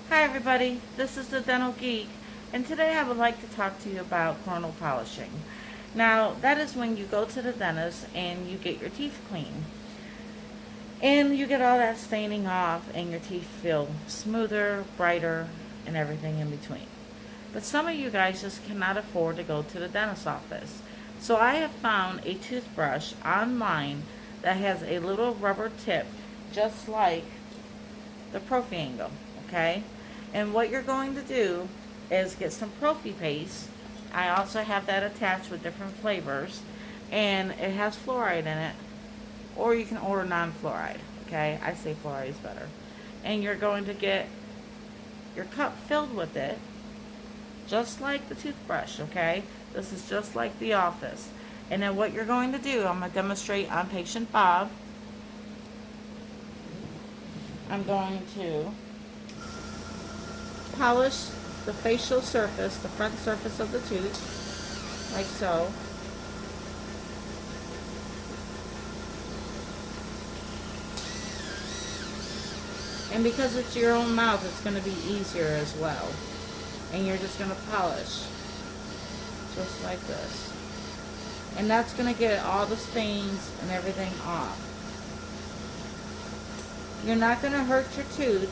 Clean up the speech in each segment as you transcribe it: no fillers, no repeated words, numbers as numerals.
Hi everybody, this is the Dental Geek, and today I would like to talk to you about cornal polishing. Now, that is when you go to the dentist and you get your teeth clean. And you get all that staining off and your teeth feel smoother, brighter, and everything in between. But some of you guys just cannot afford to go to the dentist's office. So I have found a toothbrush online that has a little rubber tip just like the Profi angle, okay? And what you're going to do is get some Profi paste. I also have that attached with different flavors, and it has fluoride in it, or you can order non-fluoride, okay? I say fluoride is better. And you're going to get your cup filled with it, just like the toothbrush, okay? This is just like the office. And then what you're going to do, I'm going to demonstrate on patient Bob. I'm going to polish the facial surface, the front surface of the tooth, like so. And because it's your own mouth, it's going to be easier as well. And you're just going to polish, just like this. And that's going to get all the stains and everything off. You're not going to hurt your tooth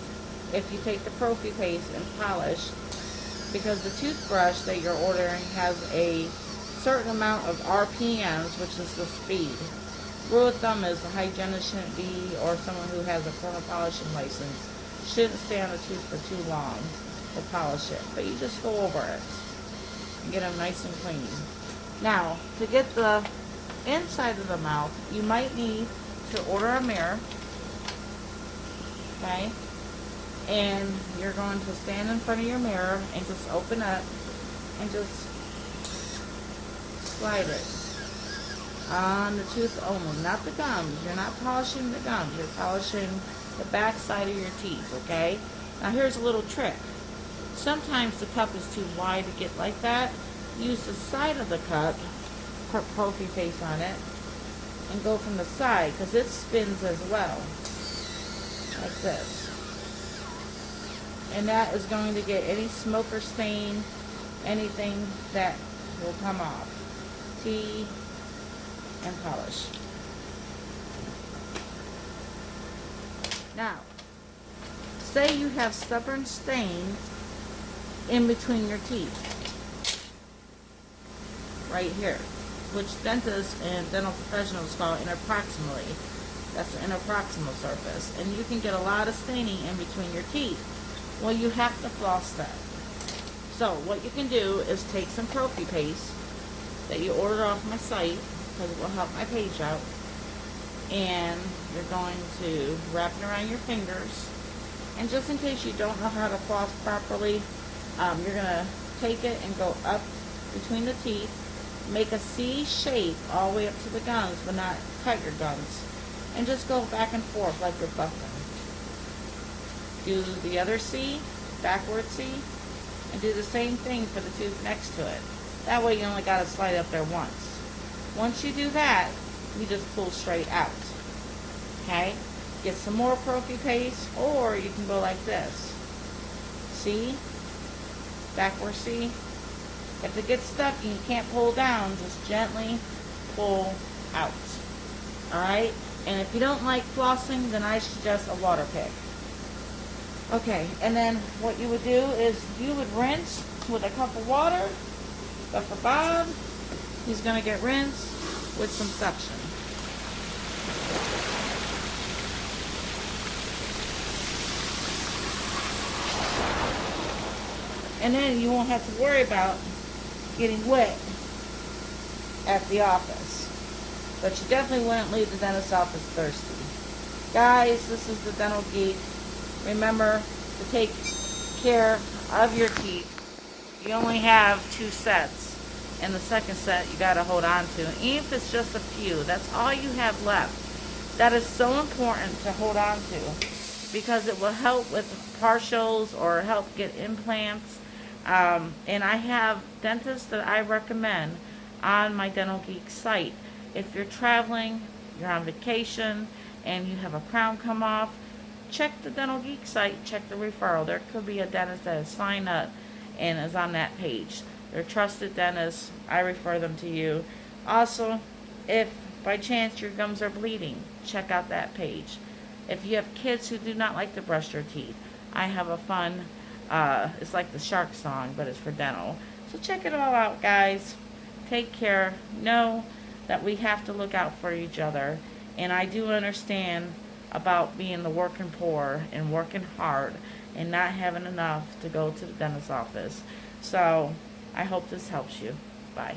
if you take the Profi paste and polish, because the toothbrush that you're ordering has a certain amount of RPMs, which is the speed. Rule of thumb is a hygienist shouldn't be, or someone who has a cornal polishing license, shouldn't stay on the tooth for too long to polish it. But you just go over it and get them nice and clean. Now, to get the inside of the mouth, you might need to order a mirror. Okay? And you're going to stand in front of your mirror and just open up and just slide it on the tooth only, not the gums. You're not polishing the gums. You're polishing the back side of your teeth, okay? Now here's a little trick. Sometimes the cup is too wide to get like that. Use the side of the cup, put Profi paste on it, and go from the side, because it spins as well. Like this. And that is going to get any smoke or stain, anything that will come off. Tea and polish. Now, say you have stubborn stains in between your teeth. Right here. Which dentists and dental professionals call interproximally. That's the interproximal surface. And you can get a lot of staining in between your teeth. Well, you have to floss that. So, what you can do is take some Profi paste that you ordered off my site, because it will help my page out. And you're going to wrap it around your fingers. And just in case you don't know how to floss properly, you're going to take it and go up between the teeth. Make a C shape all the way up to the gums, but not cut your gums. And just go back and forth like you're buffing. Do the other C, backward C, and do the same thing for the tooth next to it. That way you only got to slide up there once. Once you do that, you just pull straight out. Okay? Get some more Profi paste, or you can go like this. C, backward C. If it gets stuck and you can't pull down, just gently pull out. Alright? And if you don't like flossing, then I suggest a water pick. Okay, and then what you would do is you would rinse with a cup of water, but for Bob, he's going to get rinsed with some suction. And then you won't have to worry about getting wet at the office. But you definitely wouldn't leave the dentist's office thirsty. Guys, this is the Dental Geek. Remember to take care of your teeth. You only have 2 sets. And the second set you got to hold on to. Even if it's just a few, that's all you have left. That is so important to hold on to, because it will help with partials or help get implants. And I have dentists that I recommend on my Dental Geek site. If you're traveling, you're on vacation, and you have a crown come off, check the Dental Geek site, check the referral. There could be a dentist that has signed up and is on that page. They're trusted dentists. I refer them to you. Also, if by chance your gums are bleeding, check out that page. If you have kids who do not like to brush their teeth, I have a fun, it's like the shark song, but it's for dental. So check it all out, guys. Take care. Know that we have to look out for each other. And I do understand about being the working poor and working hard and not having enough to go to the dentist's office. So I hope this helps you. Bye.